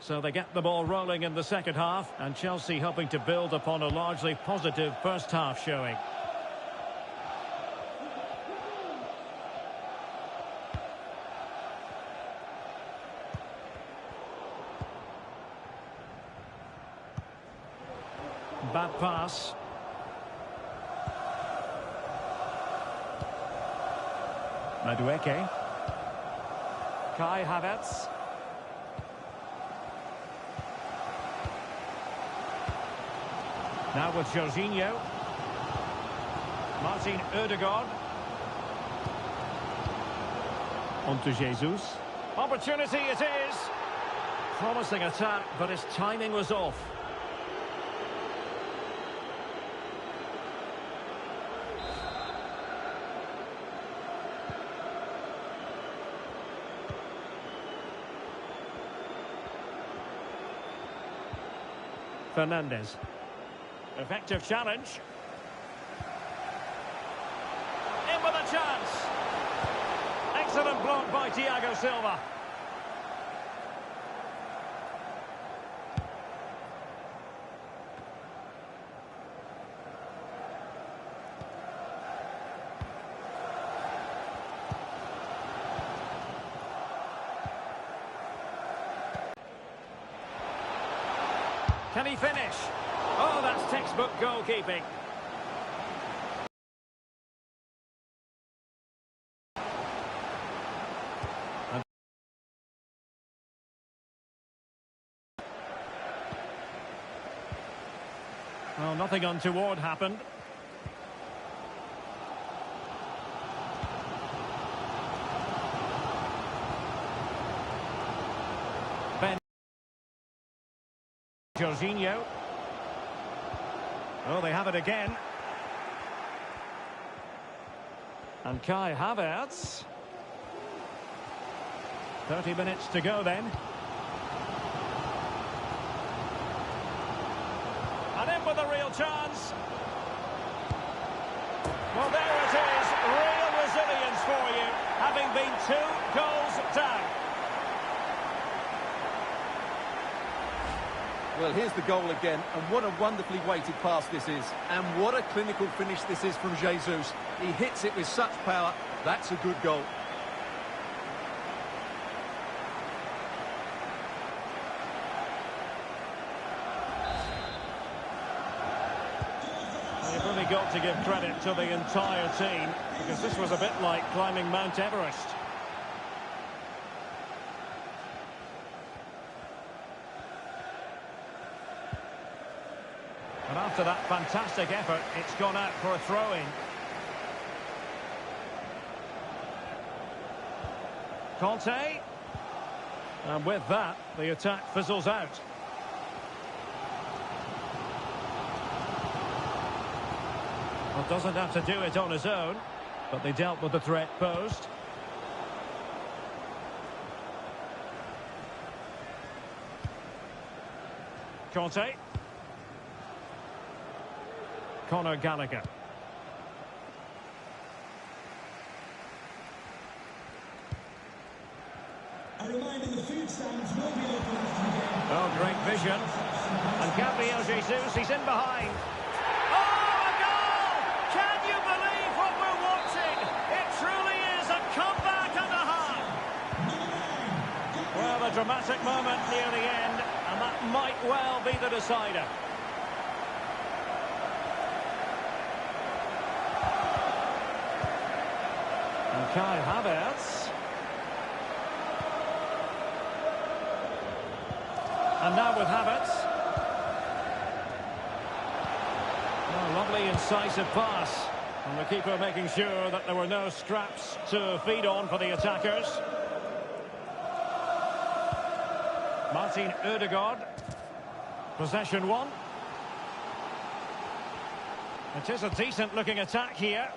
So they get the ball rolling in the second half, and Chelsea hoping to build upon a largely positive first half showing. Bad pass. Madueke. Kai Havertz. Now with Jorginho. Martin Ødegaard. On to Jesus. Opportunity it is. Promising attack, but his timing was off. Fernandes. Effective challenge. In with a chance. Excellent block by Thiago Silva. Can he finish? Oh, that's textbook goalkeeping. Well, nothing untoward happened. Jorginho. Oh, they have it again. And Kai Havertz. 30 minutes to go then. And in with a real chance. Well, there it is. Real resilience for you, having been 2 goals down. Well, here's the goal again, and what a wonderfully weighted pass this is. And what a clinical finish this is from Jesus. He hits it with such power. That's a good goal. You've really got to give credit to the entire team, because this was a bit like climbing Mount Everest. And after that fantastic effort, it's gone out for a throw-in. Conte. And with that, the attack fizzles out. Well, doesn't have to do it on his own, but they dealt with the threat posed. Conte. Conor Gallagher. A reminder, the food stands will be open after the game. Oh, great vision. And Gabriel Jesus, he's in behind. Oh, a goal! Can you believe what we're watching? It truly is a comeback and a half. Well, a dramatic moment near the end, and that might well be the decider. Kai Havertz. And now with Havertz. Oh, lovely incisive pass. And the keeper making sure that there were no scraps to feed on for the attackers. Martin Ødegaard. Possession 1. It is a decent looking attack here.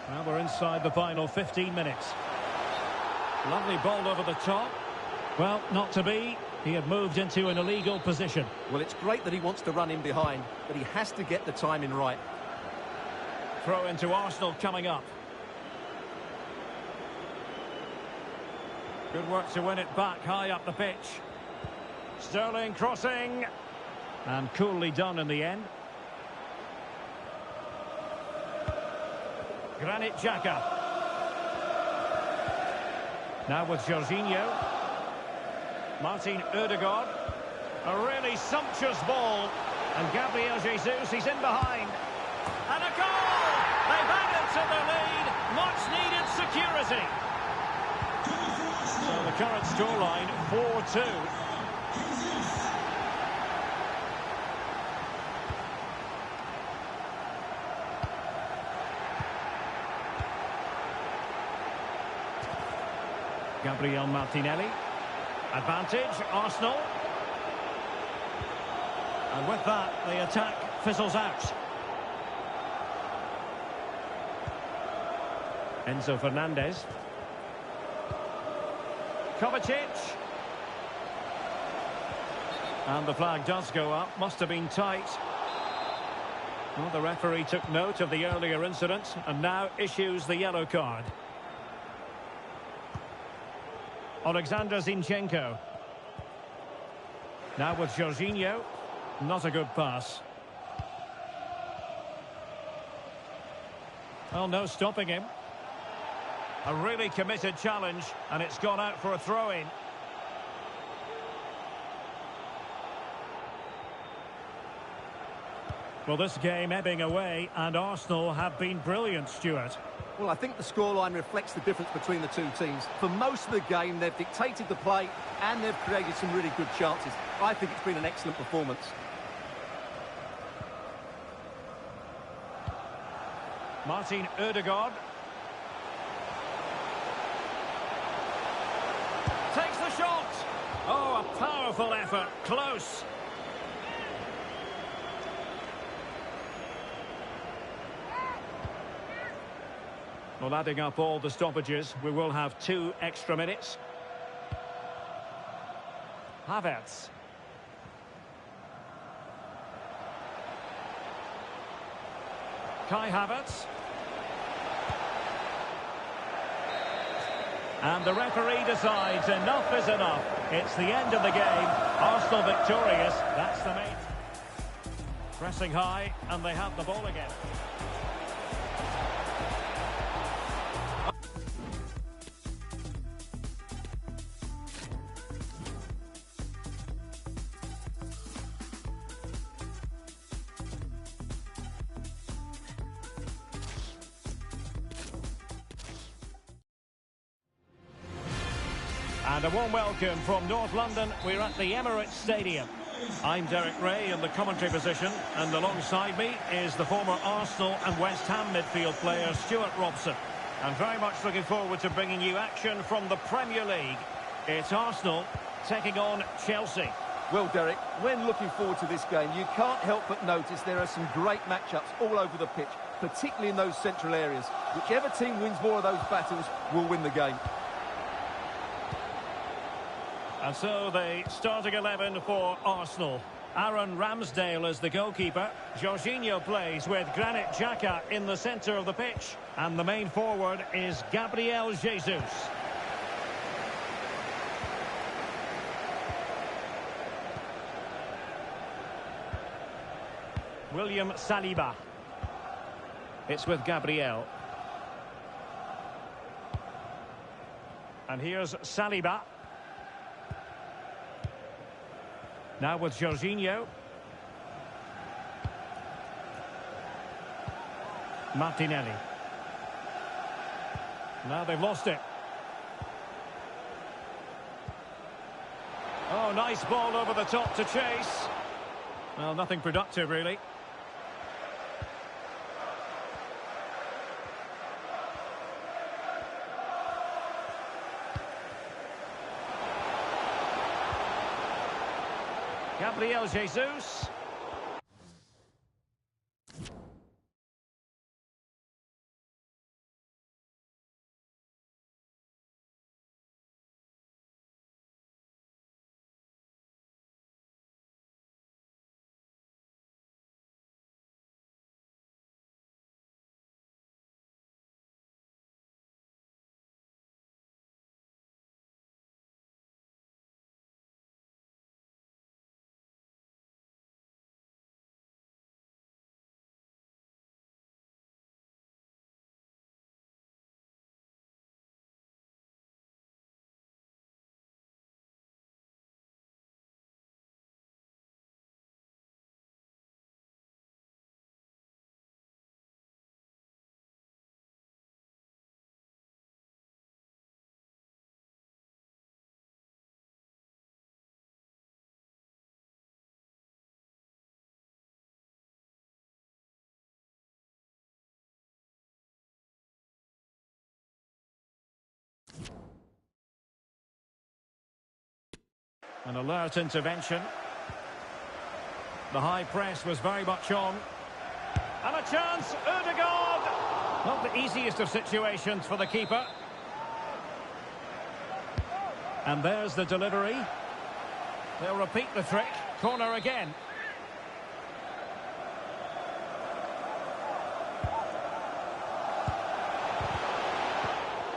Well, we're inside the final 15 minutes. Lovely ball over the top. Well, not to be. He had moved into an illegal position. Well, it's great that he wants to run in behind, but he has to get the timing right. Throw into Arsenal coming up. Good work to win it back high up the pitch. Sterling crossing. And coolly done in the end. Granit Xhaka. Now with Jorginho. Martin Ødegaard. A really sumptuous ball. And Gabriel Jesus, he's in behind. And a goal! They've added to the lead. Much needed security. So the current scoreline, 4-2. Gabriel Martinelli. Advantage, Arsenal. And with that, the attack fizzles out. Enzo Fernandez. Kovacic. And the flag does go up. Must have been tight. Well, the referee took note of the earlier incident and now issues the yellow card. Alexander Zinchenko. Now with Jorginho. Not a good pass. Well, no stopping him. A really committed challenge, and it's gone out for a throw-in. Well, this game ebbing away, and Arsenal have been brilliant, Stuart. Well, I think the scoreline reflects the difference between the two teams. For most of the game, they've dictated the play, and they've created some really good chances. I think it's been an excellent performance. Martin Ødegaard. Takes the shot. Oh, a powerful effort. Close. Well, adding up all the stoppages, we will have 2 extra minutes. Havertz. Kai Havertz. And the referee decides enough is enough. It's the end of the game. Arsenal victorious. That's the main. Pressing high, and they have the ball again. And a warm welcome from North London. We're at the Emirates Stadium. I'm Derek Ray in the commentary position, and alongside me is the former Arsenal and West Ham midfield player Stuart Robson. I'm very much looking forward to bringing you action from the Premier League. It's Arsenal taking on Chelsea. Well, Derek, when looking forward to this game, you can't help but notice there are some great matchups all over the pitch, particularly in those central areas. Whichever team wins more of those battles will win the game. And so the starting 11 for Arsenal. Aaron Ramsdale is the goalkeeper. Jorginho plays with Granit Xhaka in the centre of the pitch. And the main forward is Gabriel Jesus. William Saliba. It's with Gabriel. And here's Saliba. Now with Jorginho. Martinelli. Now they've lost it. Oh, nice ball over the top to chase. Well, nothing productive, really. Gabriel Jesus. An alert intervention. The high press was very much on. And a chance, Ødegaard! Not the easiest of situations for the keeper. And there's the delivery. They'll repeat the trick. Corner again.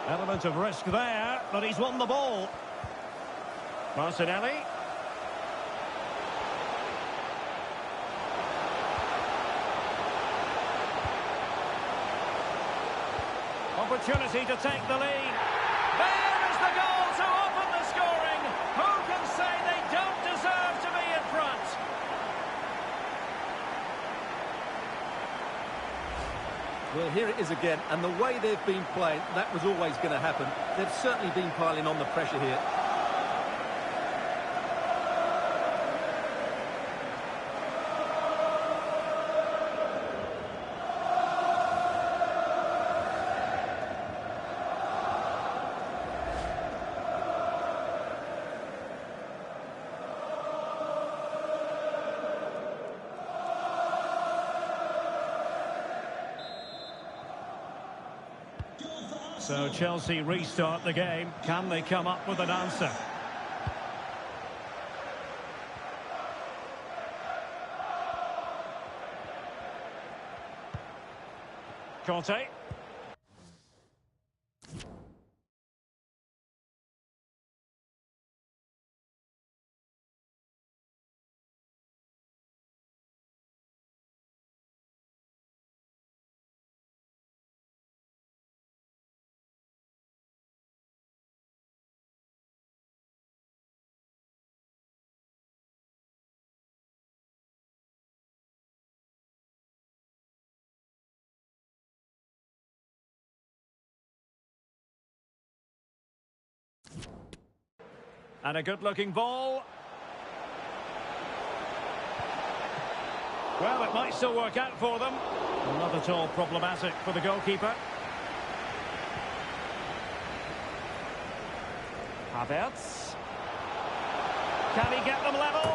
Element of risk there, but he's won the ball. Martinelli. Opportunity to take the lead. There is the goal to open the scoring. Who can say they don't deserve to be in front? Well, here it is again, and the way they've been playing, that was always going to happen. They've certainly been piling on the pressure here. So Chelsea restart the game. Can they come up with an answer? Conte. And a good-looking ball. Well, it might still work out for them. Not at all problematic for the goalkeeper. Havertz. Can he get them level?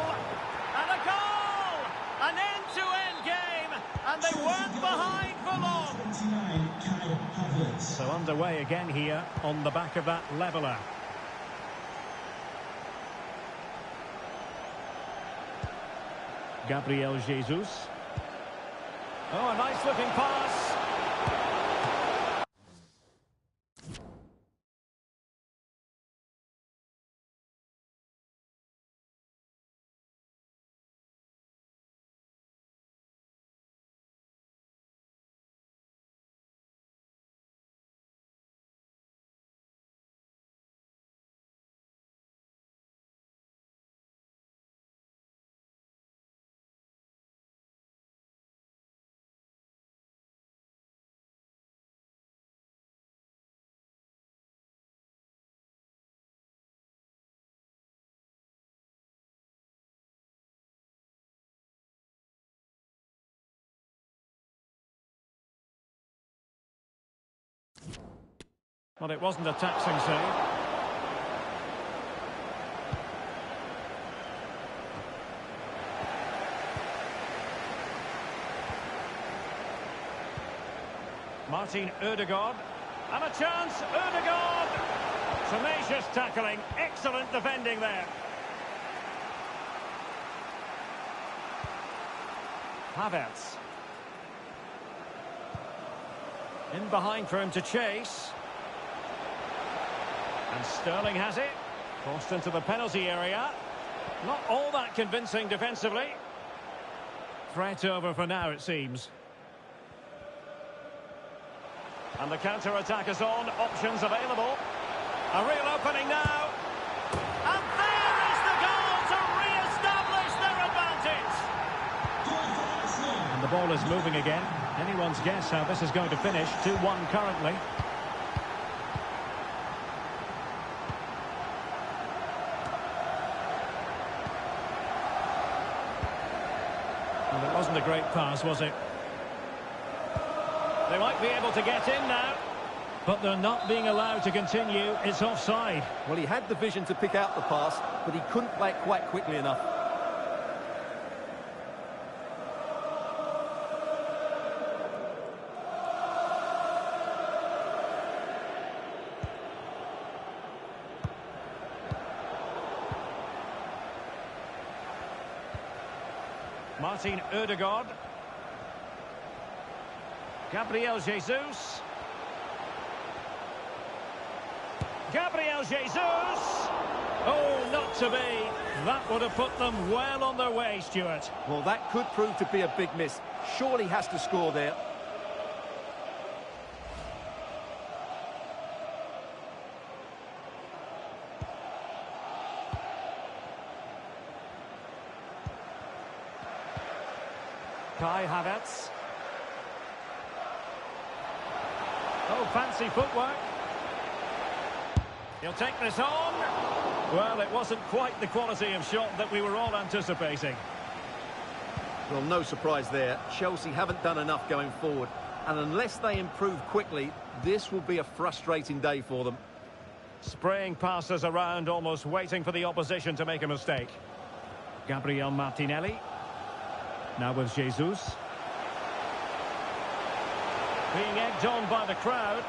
And a goal! An end-to-end game, and they weren't behind for long. 29, Kai Havertz. So underway again here on the back of that leveller. Gabriel Jesus. Oh, a nice-looking pass. Well, it wasn't a taxing save. Martin Ødegaard. And a chance, Ødegaard! Tenacious tackling, excellent defending there. Havertz. In behind for him to chase. And Sterling has it. Crossed into the penalty area. Not all that convincing defensively. Threat over for now, it seems. And the counter-attack is on. Options available. A real opening now. And there is the goal to re-establish their advantage. And the ball is moving again. Anyone's guess how this is going to finish. 2-1 currently. And it wasn't a great pass, was it? They might be able to get in now. But they're not being allowed to continue. It's offside. Well, he had the vision to pick out the pass, but he couldn't play it quite quickly enough. Martin Ødegaard. Gabriel Jesus. Gabriel Jesus! Oh, not to be. That would have put them well on their way, Stuart. Well, that could prove to be a big miss. Surely has to score there. Kai Havertz. Oh, fancy footwork. He'll take this on. Well, it wasn't quite the quality of shot that we were all anticipating. Well, no surprise there. Chelsea haven't done enough going forward. And unless they improve quickly, this will be a frustrating day for them. Spraying passes around, almost waiting for the opposition to make a mistake. Gabriel Martinelli. Now with Jesus. Being egged on by the crowd.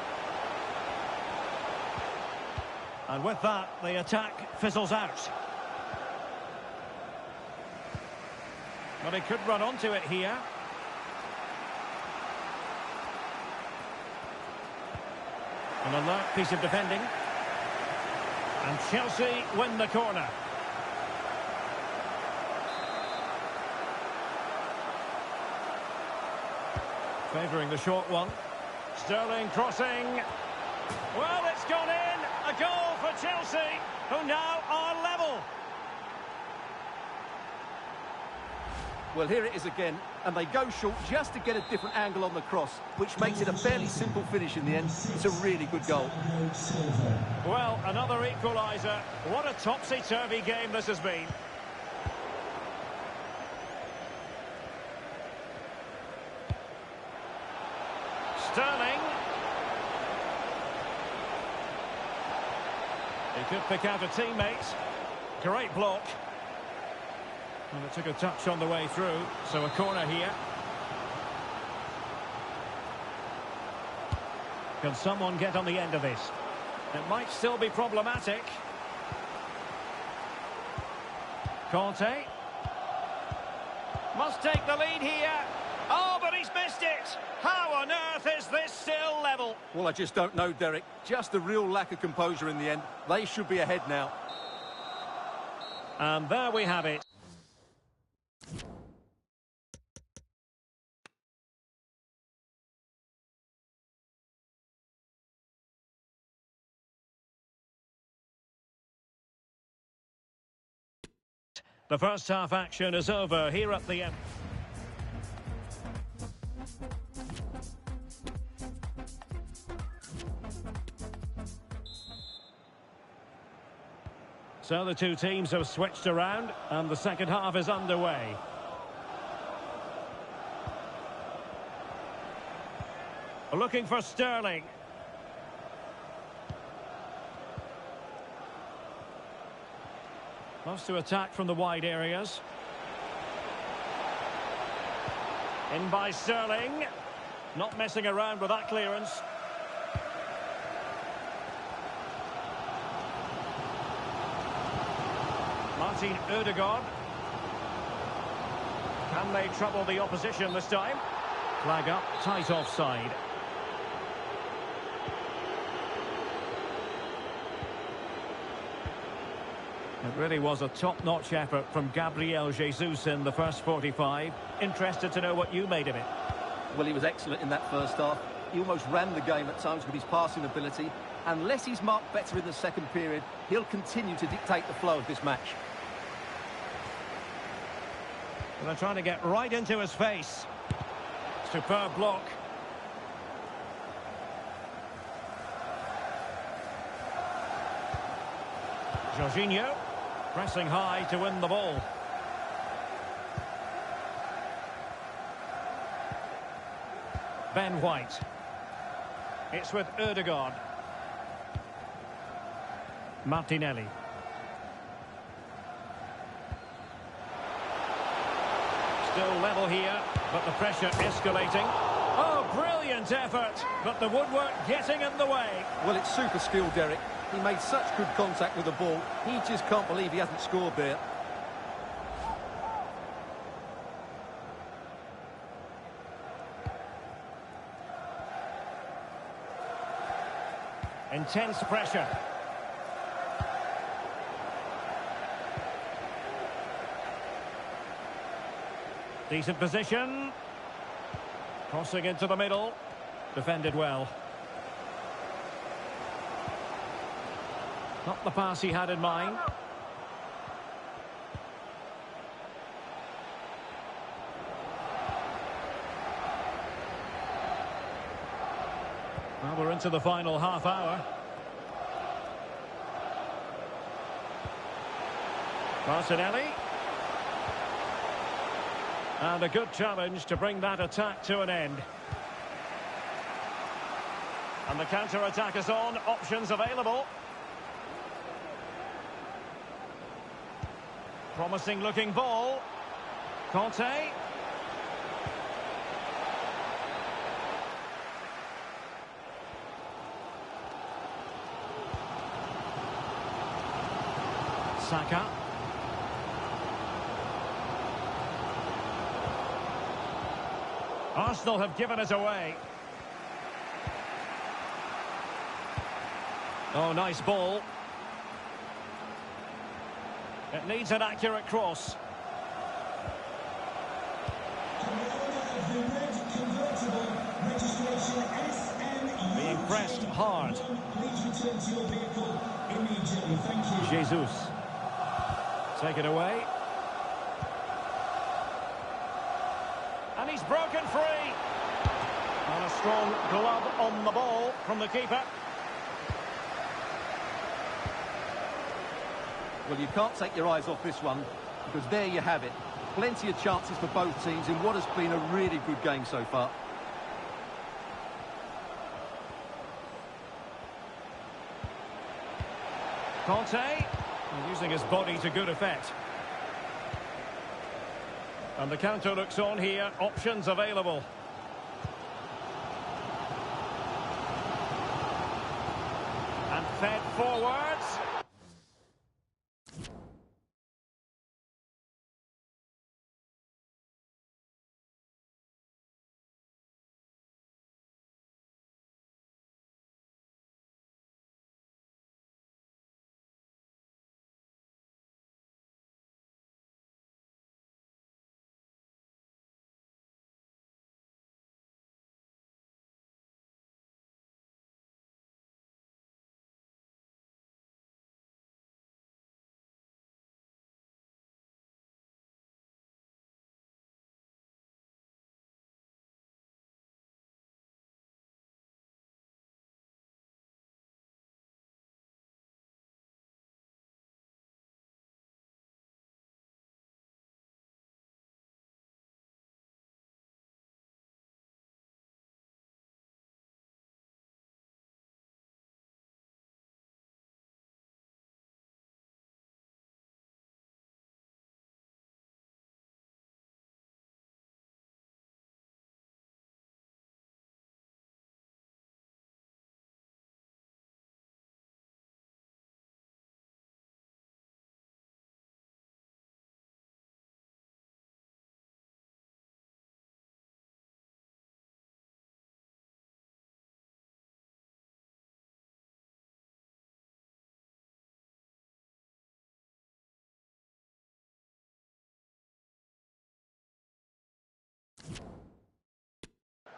And with that, the attack fizzles out. But he could run onto it here. An alert piece of defending. And Chelsea win the corner. Favouring the short one. Sterling crossing. Well, it's gone in. A goal for Chelsea, who now are level. Well, here it is again, and they go short just to get a different angle on the cross, which makes it a fairly simple finish in the end. It's a really good goal. Well, another equaliser. What a topsy-turvy game this has been. Sterling. He could pick out a teammate. Great block. And it took a touch on the way through, so a corner here. Can someone get on the end of this? It might still be problematic. Conte. Must take the lead here. Oh, but he's missed it. How on earth is this still level? Well, I just don't know, Derek. Just a real lack of composure in the end. They should be ahead now. And there we have it. The first half action is over here at the end. So the two teams have switched around and the second half is underway. Looking for Sterling. Wants to attack from the wide areas. In by Sterling. Not messing around with that clearance. Martin Ødegaard. Can they trouble the opposition this time? Flag up, tight offside. It really was a top-notch effort from Gabriel Jesus in the first 45. Interested to know what you made of it. Well, he was excellent in that first half. He almost ran the game at times with his passing ability. Unless he's marked better in the second period, he'll continue to dictate the flow of this match. And they're trying to get right into his face. Superb block. Jorginho pressing high to win the ball. Ben White. It's with Ødegaard. Martinelli. Still level here, but the pressure escalating. Oh, brilliant effort, but the woodwork getting in the way. Well, it's super skill, Derek. He made such good contact with the ball. He just can't believe he hasn't scored there. Intense pressure. Decent position. Crossing into the middle. Defended well. Not the pass he had in mind. Well, we're into the final half hour. Martinelli. And a good challenge to bring that attack to an end. And the counter-attack is on. Options available. Promising looking ball. Conte. Saka. Arsenal have given it away. Oh, nice ball. It needs an accurate cross. Being pressed hard. Please return to your vehicle immediately. Thank you. Jesus. Take it away. And he's broken free. And a strong glove on the ball from the keeper. Well, you can't take your eyes off this one, because there you have it. Plenty of chances for both teams in what has been a really good game so far. Conte, using his body to good effect. And the counter looks on here. Options available. And fed forwards.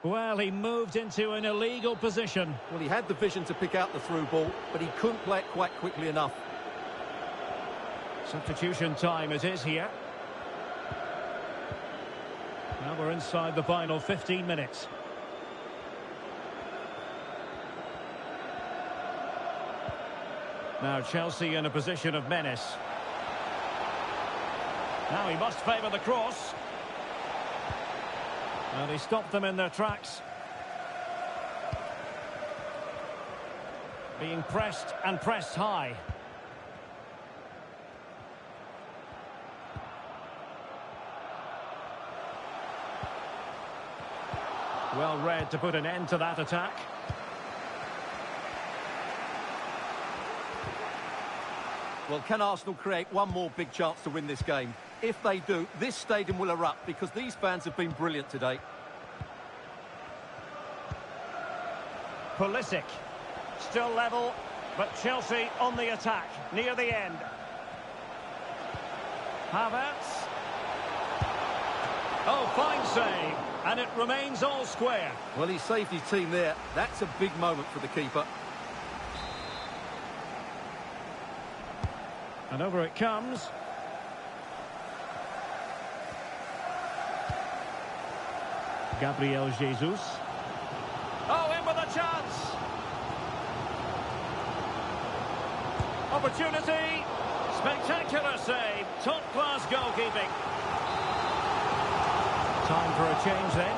Well, he moved into an illegal position. Well, he had the vision to pick out the through ball, but he couldn't play it quite quickly enough. Substitution time it is here. Now we're inside the final 15 minutes. Now Chelsea in a position of menace. Now he must favour the cross. And he stopped them in their tracks. Being pressed and pressed high. Well read to put an end to that attack. Well, can Arsenal create one more big chance to win this game? If they do, this stadium will erupt because these fans have been brilliant today. Pulisic. Still level, but Chelsea on the attack, near the end. Havertz. Oh, fine save. And it remains all square. Well, he saved his team there. That's a big moment for the keeper. And over it comes. Gabriel Jesus. Oh, in with a chance. Opportunity. Spectacular save. Top-class goalkeeping. Time for a change then.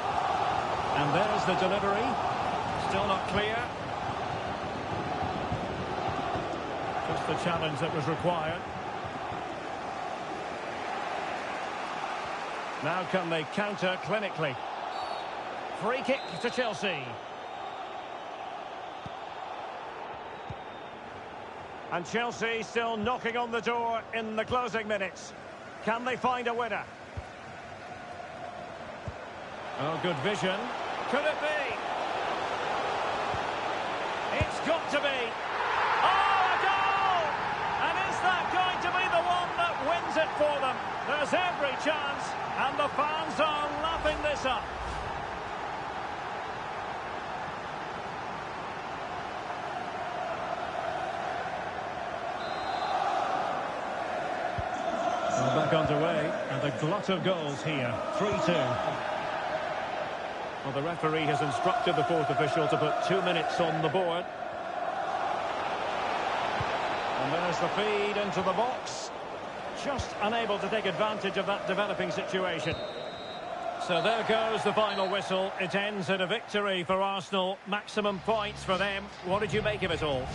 And there's the delivery. Still not clear. Just the challenge that was required. Now can they counter clinically. Free kick to Chelsea. And Chelsea still knocking on the door in the closing minutes. Can they find a winner? Oh, good vision. Could it be? It's got to be. Oh, a goal! And is that going to be the one that wins it for them? There's every chance, and the fans are lapping this up. Well, back underway, and a glut of goals here. 3-2. Well, the referee has instructed the fourth official to put 2 minutes on the board. And there's the feed into the box. Just unable to take advantage of that developing situation. So there goes the final whistle. It ends in a victory for Arsenal. Maximum points for them. What did you make of it all?